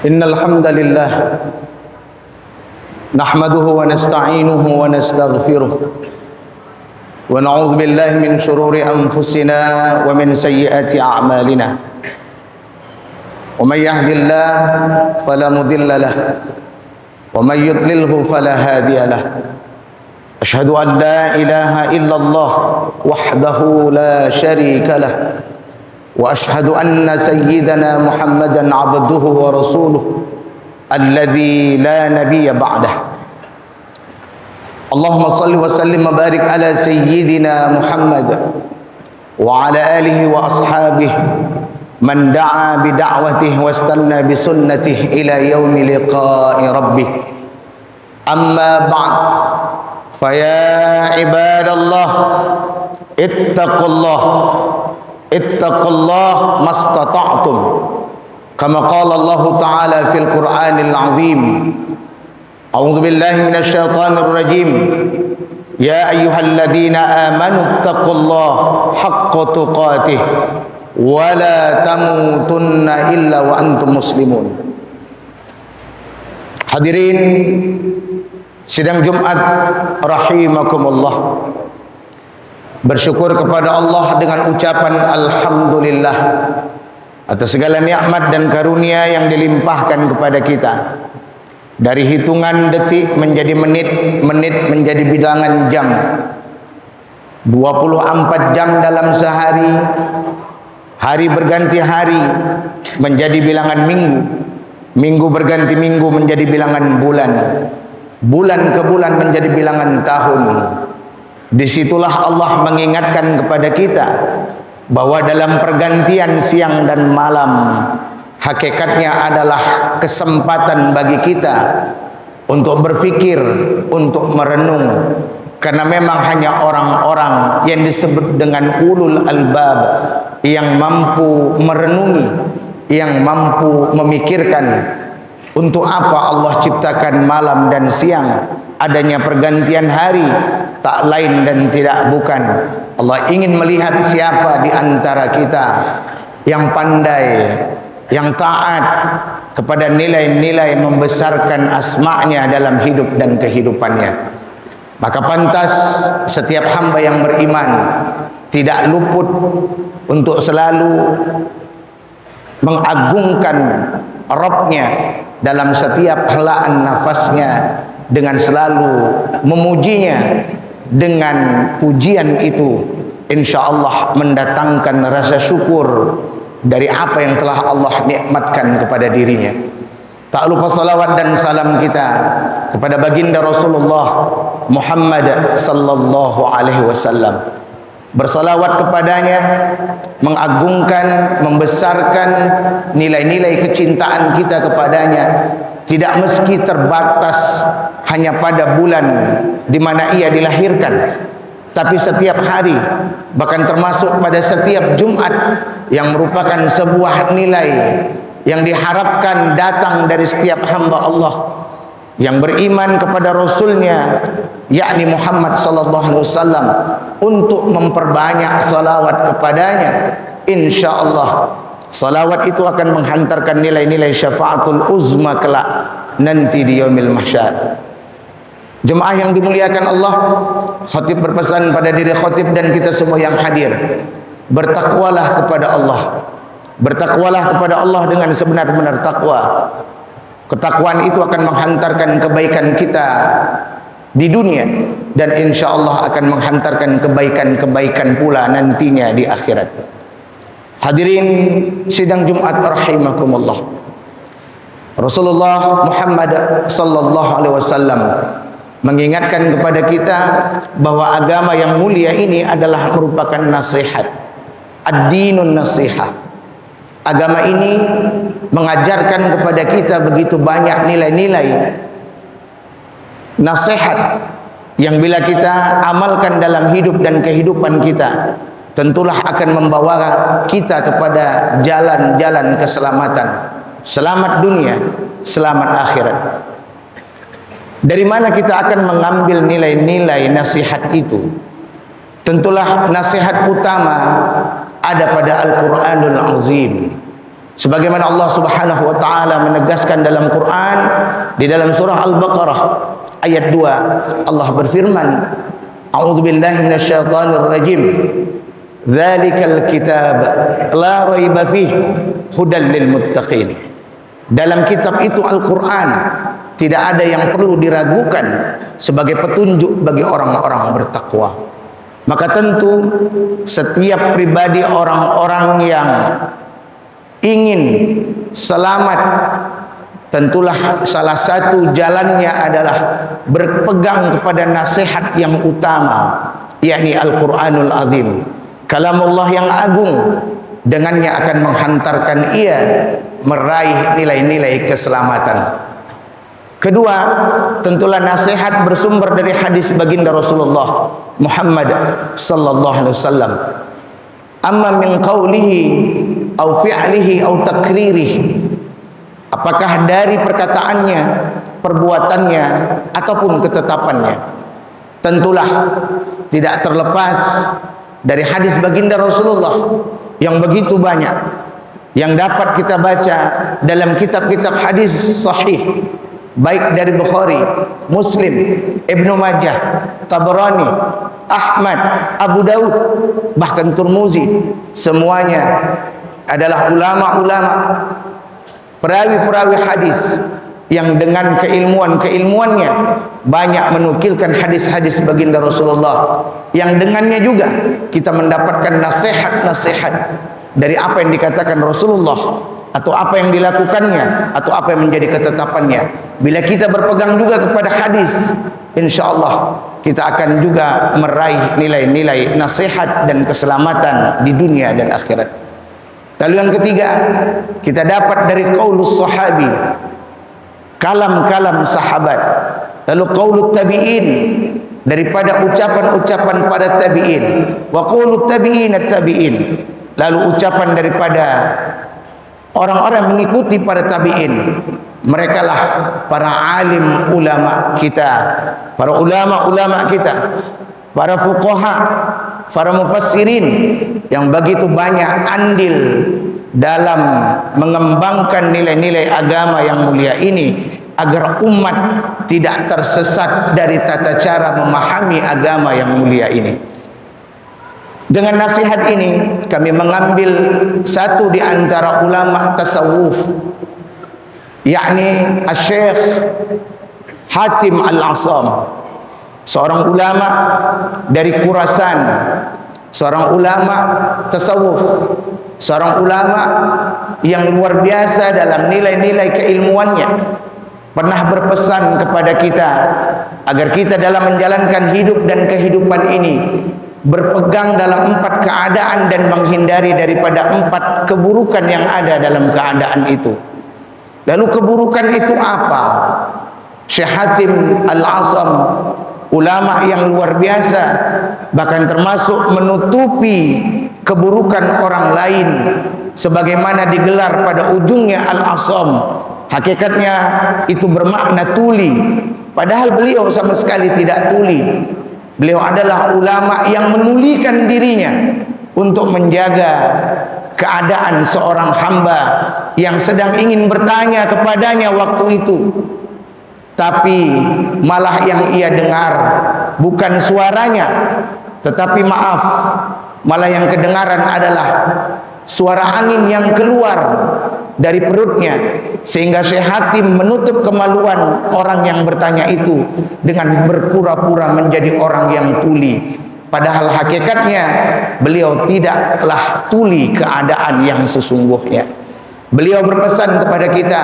Innal hamdalillah nahmaduhu wa nasta'inuhu wa nastaghfiruh wa na'udzu billahi min shururi anfusina wa min sayyiati a'malina. Wa may yahdihillahu fala mudilla lahu wa may yudlilhu fala hadiya lahu. Asyhadu an la ilaha illallah wahdahu la syarika lahu wa asyhadu anna sayyidana Muhammadan abduhu wa rasuluh alladzi la nabiyya ba'dah. Allahumma salli wa sallim wa barik ala sayyidina Muhammad wa ala alihi wa ashabihi man da'a bi da'watihi wa istanna bi sunnatihi ila yaumi liqa'i rabbih. Amma ba'd, fa ya ibadallah ittaqullah mastata'tum kama qala Allah ta'ala fil Qur'anil 'azim. A'udzu billahi minasy syaithanir rajim. Ya ayyuhalladzina amanu ittaqullaha haqqa tuqatih wa la tamutunna illa wa antum muslimun. Hadirin sidang Jumat rahimakumullah, bersyukur kepada Allah dengan ucapan alhamdulillah atas segala nikmat dan karunia yang dilimpahkan kepada kita. Dari hitungan detik menjadi menit, menit menjadi bilangan jam, 24 jam dalam sehari, hari berganti hari menjadi bilangan minggu, minggu berganti minggu menjadi bilangan bulan, bulan ke bulan menjadi bilangan tahun. Disitulah Allah mengingatkan kepada kita bahwa dalam pergantian siang dan malam, hakikatnya adalah kesempatan bagi kita untuk berfikir, untuk merenung. Karena memang hanya orang-orang yang disebut dengan ulul albab yang mampu merenungi, yang mampu memikirkan untuk apa Allah ciptakan malam dan siang, adanya pergantian hari, tak lain dan tidak bukan Allah ingin melihat siapa di antara kita yang pandai, yang taat kepada nilai-nilai membesarkan asma'nya dalam hidup dan kehidupannya. Maka pantas setiap hamba yang beriman tidak luput untuk selalu mengagungkan Rabbnya dalam setiap helaan nafasnya, dengan selalu memujinya. Dengan pujian itu insyaallah mendatangkan rasa syukur dari apa yang telah Allah nikmatkan kepada dirinya. Tak lupa salawat dan salam kita kepada baginda Rasulullah Muhammad sallallahu alaihi wasallam. Bersalawat kepadanya, mengagungkan, membesarkan nilai-nilai kecintaan kita kepadanya, tidak meski terbatas hanya pada bulan di mana ia dilahirkan, tapi setiap hari, bahkan termasuk pada setiap Jumat, yang merupakan sebuah nilai yang diharapkan datang dari setiap hamba Allah yang beriman kepada Rasulnya, yakni Muhammad sallallahu alaihi wasallam, untuk memperbanyak salawat kepadanya. Insyaallah salawat itu akan menghantarkan nilai-nilai syafaatul uzma kelak nanti di yaumil mahsyar. Jemaah yang dimuliakan Allah, khatib berpesan pada diri khatib dan kita semua yang hadir, bertakwalah kepada Allah. Bertakwalah kepada Allah dengan sebenar-benar takwa. Ketakwaan itu akan menghantarkan kebaikan kita di dunia, dan insya Allah akan menghantarkan kebaikan-kebaikan pula nantinya di akhirat. Hadirin sidang Jumat rahimakumullah, Rasulullah Muhammad sallallahu alaihi wasallam mengingatkan kepada kita bahwa agama yang mulia ini adalah merupakan nasihat. Ad-dinun nasihah. Agama ini mengajarkan kepada kita begitu banyak nilai-nilai nasihat yang bila kita amalkan dalam hidup dan kehidupan kita, tentulah akan membawa kita kepada jalan-jalan keselamatan, selamat dunia, selamat akhirat. Dari mana kita akan mengambil nilai-nilai nasihat itu? Tentulah nasihat utama ada pada Al-Quranul Azim. Sebagaimana Allah Subhanahu wa taala menegaskan dalam Quran di dalam surah Al-Baqarah ayat 2, Allah berfirman, A'udzubillahi minasyaitonir rajim. Dzalikal kitab la raiba fihi hudal lil muttaqin. Dalam kitab itu Al-Quran tidak ada yang perlu diragukan sebagai petunjuk bagi orang-orang bertakwa. Maka tentu setiap pribadi orang-orang yang ingin selamat, tentulah salah satu jalannya adalah berpegang kepada nasihat yang utama, yakni Al-Quranul Azim, kalamullah yang agung. Dengannya akan menghantarkan ia meraih nilai-nilai keselamatan. Kedua, tentulah nasihat bersumber dari hadis baginda Rasulullah Muhammad sallallahu alaihi wasallam. Amma min qawlihi au fi'lihi au takririhi, apakah dari perkataannya, perbuatannya ataupun ketetapannya, tentulah tidak terlepas dari hadis baginda Rasulullah yang begitu banyak yang dapat kita baca dalam kitab-kitab hadis sahih, baik dari Bukhari, Muslim, Ibnu Majah, Tabrani, Ahmad, Abu Daud, bahkan Tirmizi. Semuanya adalah ulama-ulama, perawi-perawi hadis yang dengan keilmuannya banyak menukilkan hadis-hadis baginda Rasulullah, yang dengannya juga kita mendapatkan nasihat-nasihat dari apa yang dikatakan Rasulullah, atau apa yang dilakukannya, atau apa yang menjadi ketetapannya. Bila kita berpegang juga kepada hadis, insya Allah kita akan juga meraih nilai-nilai nasihat dan keselamatan di dunia dan akhirat. Lalu yang ketiga, kita dapat dari qaulus sahabi, kalam-kalam sahabat. Lalu qaulut tabi'in, daripada ucapan-ucapan para tabi'in. Wa qaulut tabi'in at-tabi'in, lalu ucapan daripada orang-orang mengikuti para tabi'in. Mereka lah para alim ulama kita, para ulama-ulama kita, para fuqaha, para mufassirin yang begitu banyak andil dalam mengembangkan nilai-nilai agama yang mulia ini, agar umat tidak tersesat dari tata cara memahami agama yang mulia ini. Dengan nasihat ini kami mengambil satu di antara ulama tasawuf, yakni Syekh Hatim Al-Asam, seorang ulama dari Khurasan, seorang ulama tasawuf, seorang ulama yang luar biasa dalam nilai-nilai keilmuannya. Pernah berpesan kepada kita agar kita dalam menjalankan hidup dan kehidupan ini berpegang dalam 4 keadaan dan menghindari daripada 4 keburukan yang ada dalam keadaan itu. Lalu keburukan itu apa? Syekh Hatim Al-Asam, ulama yang luar biasa, bahkan termasuk menutupi keburukan orang lain, sebagaimana digelar pada ujungnya Al-Asam. Hakikatnya itu bermakna tuli, padahal beliau sama sekali tidak tuli. Beliau adalah ulama yang menulikan dirinya untuk menjaga keadaan seorang hamba yang sedang ingin bertanya kepadanya waktu itu, tapi malah yang ia dengar bukan suaranya, tetapi maaf, malah yang kedengaran adalah suara angin yang keluar dari perutnya, sehingga Syekh Hatim menutup kemaluan orang yang bertanya itu dengan berpura-pura menjadi orang yang tuli, padahal hakikatnya beliau tidaklah tuli keadaan yang sesungguhnya. Beliau berpesan kepada kita,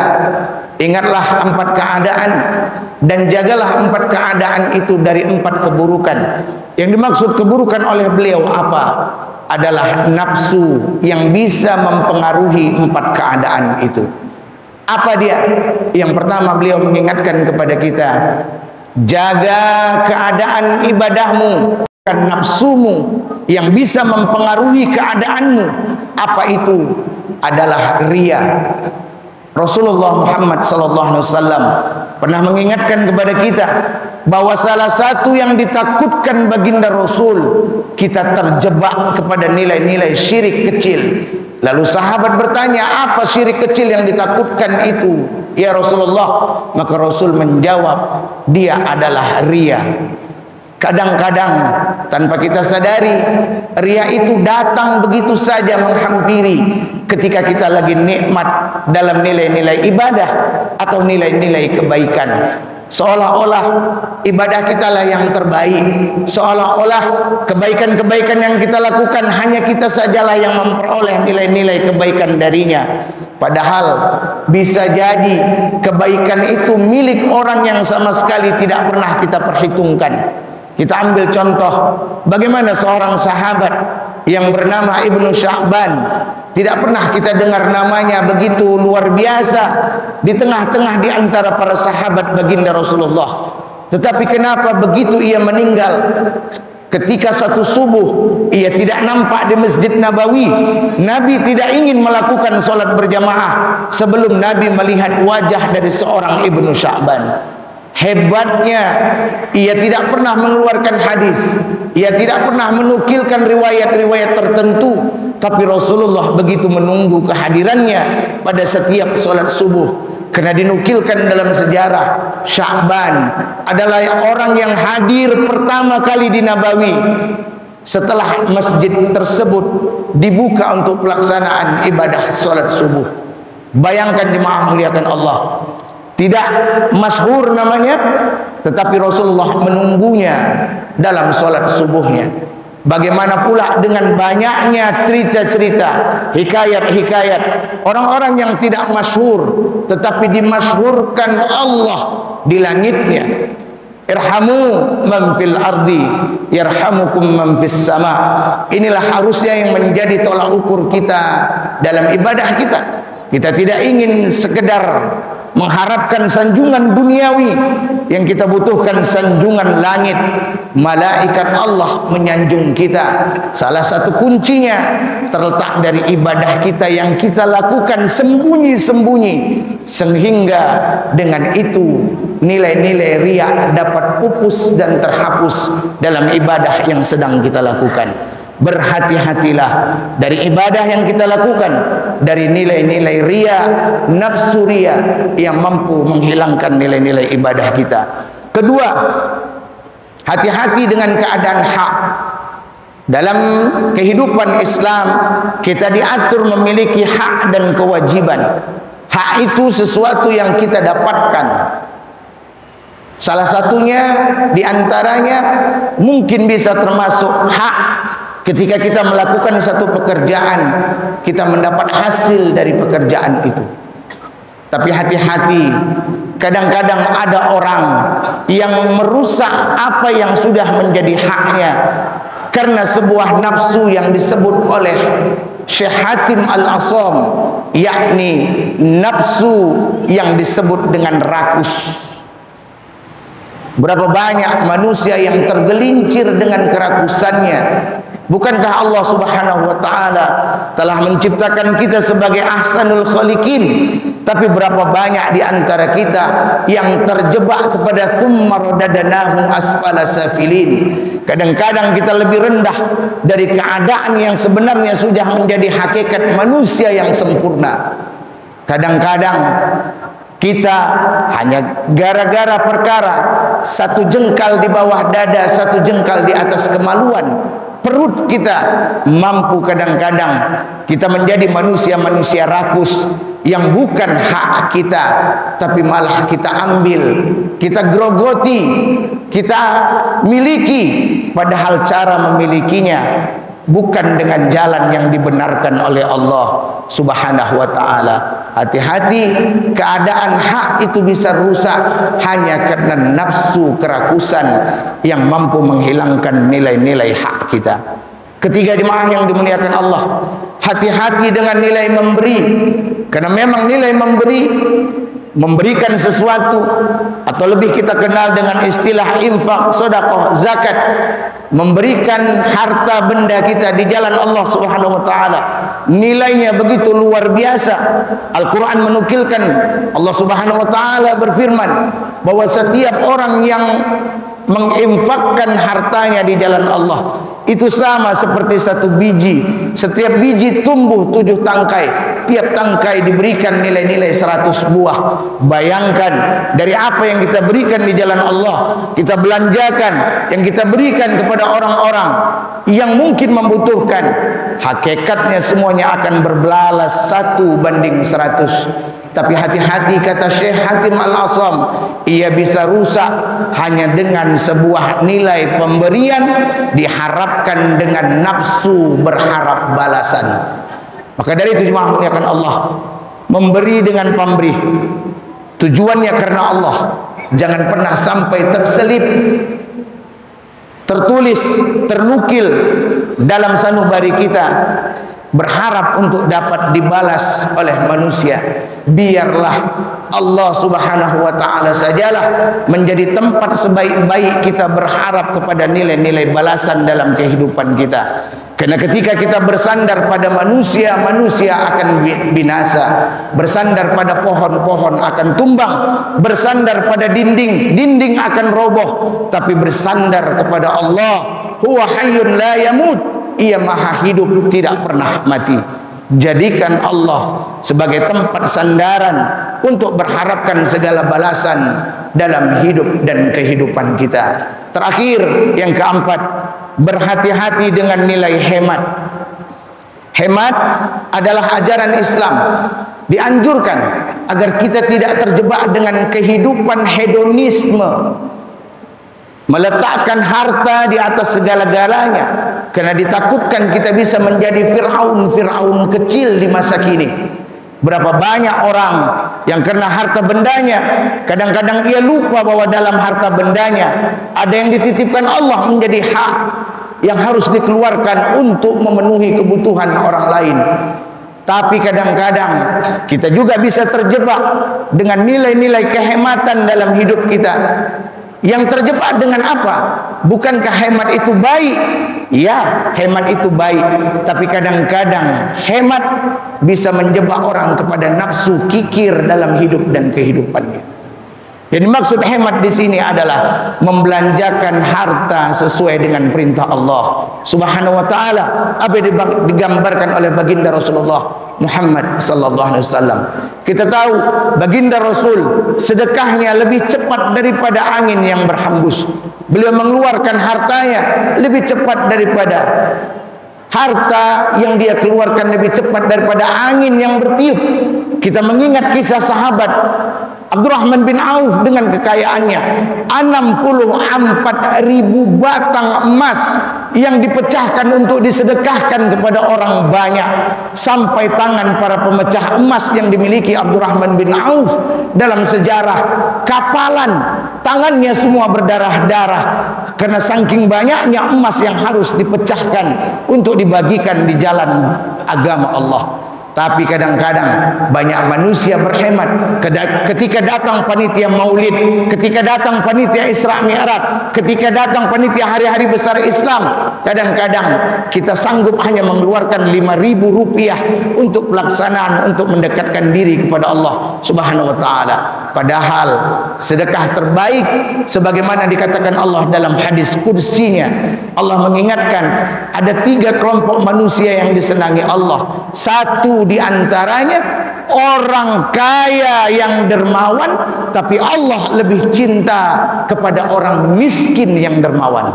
ingatlah 4 keadaan dan jagalah 4 keadaan itu dari 4 keburukan. Yang dimaksud keburukan oleh beliau apa? Adalah nafsu yang bisa mempengaruhi 4 keadaan itu. Apa dia? Yang pertama beliau mengingatkan kepada kita, jaga keadaan ibadahmu, bukan nafsumu yang bisa mempengaruhi keadaanmu. Apa itu? Adalah riya. Rasulullah Muhammad sallallahu alaihi wasallam pernah mengingatkan kepada kita bahwa salah satu yang ditakutkan baginda Rasul, kita terjebak kepada nilai-nilai syirik kecil. Lalu sahabat bertanya, apa syirik kecil yang ditakutkan itu ya Rasulullah? Maka Rasul menjawab, dia adalah riya. Kadang-kadang tanpa kita sadari, riya itu datang begitu saja menghampiri ketika kita lagi nikmat dalam nilai-nilai ibadah atau nilai-nilai kebaikan. Seolah-olah ibadah kita lah yang terbaik, seolah-olah kebaikan-kebaikan yang kita lakukan hanya kita sajalah yang memperoleh nilai-nilai kebaikan darinya. Padahal bisa jadi kebaikan itu milik orang yang sama sekali tidak pernah kita perhitungkan. Kita ambil contoh bagaimana seorang sahabat yang bernama Ibnu Sya'ban. Tidak pernah kita dengar namanya, begitu luar biasa di tengah-tengah di antara para sahabat baginda Rasulullah. Tetapi kenapa begitu ia meninggal, ketika satu subuh ia tidak nampak di Masjid Nabawi. Nabi tidak ingin melakukan sholat berjamaah sebelum Nabi melihat wajah dari seorang Ibnu Sya'ban. Hebatnya, ia tidak pernah mengeluarkan hadis, ia tidak pernah menukilkan riwayat-riwayat tertentu, tapi Rasulullah begitu menunggu kehadirannya pada setiap sholat subuh. Karena dinukilkan dalam sejarah, Sya'ban adalah orang yang hadir pertama kali di Nabawi setelah masjid tersebut dibuka untuk pelaksanaan ibadah sholat subuh. Bayangkan jemaah muliakan Allah, tidak masyhur namanya, tetapi Rasulullah menunggunya dalam sholat subuhnya. Bagaimana pula dengan banyaknya cerita-cerita, hikayat-hikayat orang-orang yang tidak masyhur, tetapi dimasyhurkan Allah di langitnya. Irhamu man fil ardi yarhamukum man fis sama. Inilah harusnya yang menjadi tolak ukur kita dalam ibadah kita. Kita tidak ingin sekedar mengharapkan sanjungan duniawi, yang kita butuhkan sanjungan langit. Malaikat Allah menyanjung kita. Salah satu kuncinya terletak dari ibadah kita yang kita lakukan sembunyi-sembunyi, sehingga dengan itu nilai-nilai riya dapat pupus dan terhapus dalam ibadah yang sedang kita lakukan. Berhati-hatilah dari ibadah yang kita lakukan, dari nilai-nilai riya, nafsu riya yang mampu menghilangkan nilai-nilai ibadah kita. Kedua, hati-hati dengan keadaan hak. Dalam kehidupan Islam, kita diatur memiliki hak dan kewajiban. Hak itu sesuatu yang kita dapatkan. Salah satunya diantaranya mungkin bisa termasuk hak ketika kita melakukan satu pekerjaan, kita mendapat hasil dari pekerjaan itu. Tapi hati-hati, kadang-kadang ada orang yang merusak apa yang sudah menjadi haknya karena sebuah nafsu yang disebut oleh Syekh Hatim Al-Asam, yakni nafsu yang disebut dengan rakus. Berapa banyak manusia yang tergelincir dengan kerakusannya. Bukankah Allah Subhanahu wa ta'ala telah menciptakan kita sebagai ahsanul khaliqin? Tapi berapa banyak di antara kita yang terjebak kepada thumma radadnahu asfala safilin. Kadang-kadang kita lebih rendah dari keadaan yang sebenarnya sudah menjadi hakikat manusia yang sempurna. Kadang-kadang kita hanya gara-gara perkara satu jengkal di bawah dada, satu jengkal di atas kemaluan perut kita, mampu kadang-kadang kita menjadi manusia-manusia rakus yang bukan hak kita, tapi malah kita ambil, kita grogoti, kita miliki, padahal cara memilikinya bukan dengan jalan yang dibenarkan oleh Allah Subhanahu wa ta'ala. Hati-hati, keadaan hak itu bisa rusak hanya karena nafsu kerakusan yang mampu menghilangkan nilai-nilai hak kita. Ketiga, jemaah yang dimuliakan Allah, hati-hati dengan nilai memberi. Karena memang nilai memberi, memberikan sesuatu, atau lebih kita kenal dengan istilah infak, sedekah, zakat, memberikan harta benda kita di jalan Allah Subhanahu wa ta'ala, nilainya begitu luar biasa. Al-Quran menukilkan Allah Subhanahu wa ta'ala berfirman bahwa setiap orang yang menginfakkan hartanya di jalan Allah, itu sama seperti satu biji. Setiap biji tumbuh 7 tangkai, tiap tangkai diberikan nilai-nilai 100 buah. Bayangkan dari apa yang kita berikan di jalan Allah, kita belanjakan, yang kita berikan kepada orang-orang yang mungkin membutuhkan, hakikatnya semuanya akan berbalas 1:100. Tapi hati-hati, kata Syekh Hatim Al-Asam, ia bisa rusak hanya dengan sebuah nilai pemberian diharapkan dengan nafsu berharap balasan. Maka dari itu jemaah muliakan Allah, memberi dengan pemberi, tujuannya karena Allah. Jangan pernah sampai terselip, tertulis, ternukil dalam sanubari kita berharap untuk dapat dibalas oleh manusia. Biarlah Allah Subhanahu wa ta'ala sajalah menjadi tempat sebaik-baik kita berharap kepada nilai-nilai balasan dalam kehidupan kita. Karena ketika kita bersandar pada manusia, manusia akan binasa. Bersandar pada pohon-pohon akan tumbang. Bersandar pada dinding, dinding akan roboh. Tapi bersandar kepada Allah, huwa hayyun la yamut, ia maha hidup, tidak pernah mati. Jadikan Allah sebagai tempat sandaran untuk berharapkan segala balasan dalam hidup dan kehidupan kita. Terakhir, yang keempat, berhati-hati dengan nilai hemat. Hemat adalah ajaran Islam. Dianjurkan agar kita tidak terjebak dengan kehidupan hedonisme, meletakkan harta di atas segala-galanya, karena ditakutkan kita bisa menjadi Fir'aun kecil di masa kini. Berapa banyak orang yang karena harta bendanya, kadang-kadang ia lupa bahwa dalam harta bendanya ada yang dititipkan Allah menjadi hak yang harus dikeluarkan untuk memenuhi kebutuhan orang lain. Tapi kadang-kadang kita juga bisa terjebak dengan nilai-nilai kehematan dalam hidup kita. Yang terjebak dengan apa? Bukankah hemat itu baik? Ya, hemat itu baik. Tapi kadang-kadang hemat bisa menjebak orang kepada nafsu kikir dalam hidup dan kehidupannya. Jadi maksud hemat di sini adalah membelanjakan harta sesuai dengan perintah Allah Subhanahu wa taala. Apa yang digambarkan oleh baginda Rasulullah Muhammad sallallahu alaihi wasallam. Kita tahu baginda Rasul sedekahnya lebih cepat daripada angin yang berhembus. Beliau mengeluarkan hartanya lebih cepat daripada harta yang dia keluarkan, lebih cepat daripada angin yang bertiup. Kita mengingat kisah sahabat Abdurrahman bin Auf dengan kekayaannya 64.000 batang emas yang dipecahkan untuk disedekahkan kepada orang banyak, sampai tangan para pemecah emas yang dimiliki Abdurrahman bin Auf dalam sejarah kapalan, tangannya semua berdarah-darah karena saking banyaknya emas yang harus dipecahkan untuk dibagikan di jalan agama Allah. Tapi kadang-kadang banyak manusia berhemat. Ketika datang panitia maulid, ketika datang panitia Isra Mi'raj, ketika datang panitia hari-hari besar Islam, kadang-kadang kita sanggup hanya mengeluarkan 5.000 rupiah untuk pelaksanaan, untuk mendekatkan diri kepada Allah Subhanahu wa ta'ala. Padahal sedekah terbaik sebagaimana dikatakan Allah dalam hadis qudsinya, Allah mengingatkan ada 3 kelompok manusia yang disenangi Allah. Satu di antaranya orang kaya yang dermawan, tapi Allah lebih cinta kepada orang miskin yang dermawan.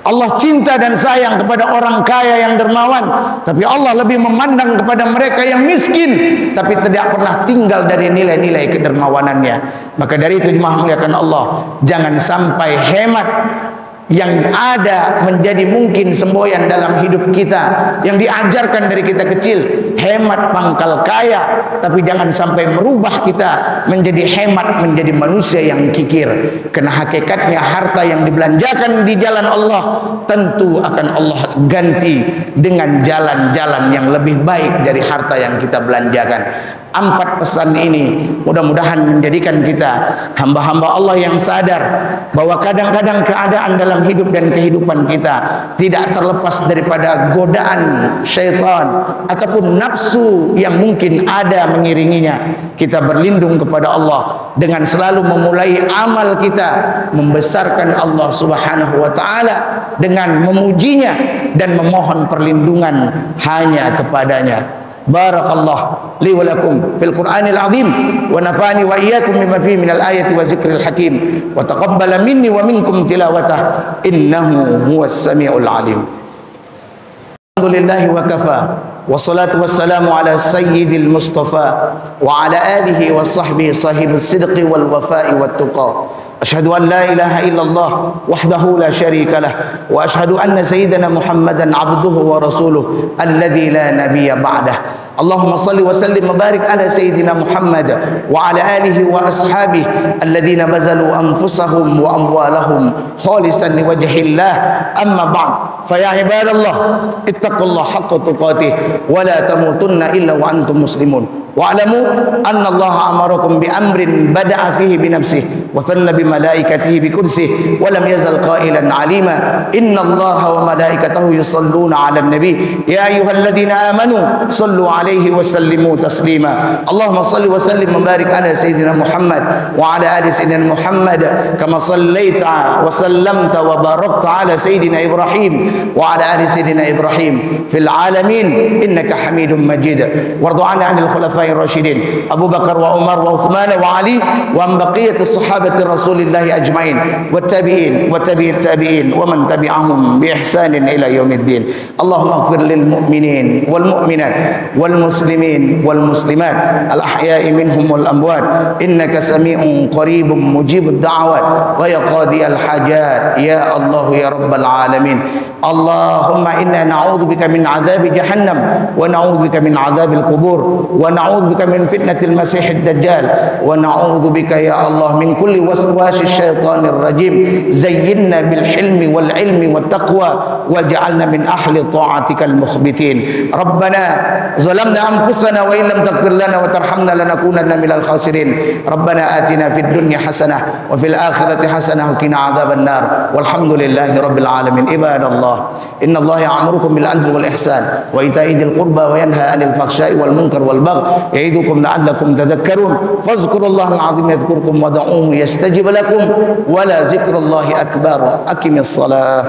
Allah cinta dan sayang kepada orang kaya yang dermawan, tapi Allah lebih memandang kepada mereka yang miskin tapi tidak pernah tinggal dari nilai-nilai kedermawanannya. Maka dari itu jemaah muliakan Allah, jangan sampai hemat yang ada menjadi mungkin semboyan dalam hidup kita, yang diajarkan dari kita kecil, hemat pangkal kaya, tapi jangan sampai merubah kita menjadi hemat, menjadi manusia yang kikir. Karena hakikatnya harta yang dibelanjakan di jalan Allah tentu akan Allah ganti dengan jalan-jalan yang lebih baik dari harta yang kita belanjakan. Empat pesan ini mudah-mudahan menjadikan kita hamba-hamba Allah yang sadar bahwa kadang-kadang keadaan dalam hidup dan kehidupan kita tidak terlepas daripada godaan syaitan ataupun nafsu yang mungkin ada mengiringinya. Kita berlindung kepada Allah dengan selalu memulai amal kita membesarkan Allah Subhanahu wa taala dengan memujinya dan memohon perlindungan hanya kepadanya. Barakallah li wa lakum fil Qur'anil azim wa nafani wa iyyakum bima fihi minal ayati wa zikril hakim wa taqabbala minni wa minkum tilawatah innahu huwas samiul alim. Alhamdulillahi wa kafa wassalatu wassalamu ala sayyidil mustafa wa ala alihi wa sahbihi sahibis sidqi wal wafa'i wat tuqa. أشهد أن لا إله إلا الله وحده لا شريك له وأشهد أن سيدنا محمدا عبده ورسوله الذي لا نبي بعده. اللهم صل وسلم وبارك على سيدنا محمد وعلى آله وأصحابه الذين بذلوا أنفسهم وأموالهم خالصا لوجه الله. أما بعد فيا عباد الله اتقوا الله حق تقاته ولا تموتن إلا وأنتم مسلمون. واعلموا أن الله أمركم بأمر بدأ فيه بنفسه وثنى بملائكته بكرسه ولم يزل قائلا عليما إن الله وملائكته يصلون على النبي يا أيها الذين آمنوا صلوا عليه وسلموا تسليما. اللهم صل وسلم وبارك على سيدنا محمد وعلى آل سيدنا محمد كما صليت وسلمت وباركت على سيدنا إبراهيم وعلى آل سيدنا إبراهيم في العالمين إنك حميد مجيد. وارض عن الخلفاء الراشدين أبو بكر وعمر وعثمان وعلي وعن بقية الصحابة رسول الله أجمعين والتابعين وتابع التابعين ومن تبعهم بإحسان إلى يوم الدين. اللهم اغفر للمؤمنين والمؤمنات والمسلمين والمسلمات الأحياء منهم والأموات إنك سميع قريب مجيب الدعوات ويا قاضي الحاجات يا الله يا رب العالمين. اللهم إنا نعوذ بك من عذاب جهنم ونعوذ بك من عذاب القبور ونعوذ بك من فتنة المسيح الدجال ونعوذ بك يا الله من كل وسواس الشيطان الرجيم. زينا بالحلم والعلم والتقوى واجعلنا من أهل طاعتك المخبتين. ربنا ظلمنا أنفسنا وإن لم تغفر لنا وترحمنا لنكونن من الخاسرين. ربنا آتنا في الدنيا حسنة وفي الآخرة حسنة وقنا عذاب النار والحمد لله رب العالمين. عباد الله إن الله يأمركم بالعدل والإحسان وإيتاء ذي القربى وينهى عن الفحشاء والمنكر والبغي يعظكم لعلكم تذكرون. فاذكروا الله العظيم يذكركم ودعوه يستجب لكم ولا ذكر الله أكبر. أقم الصلاة.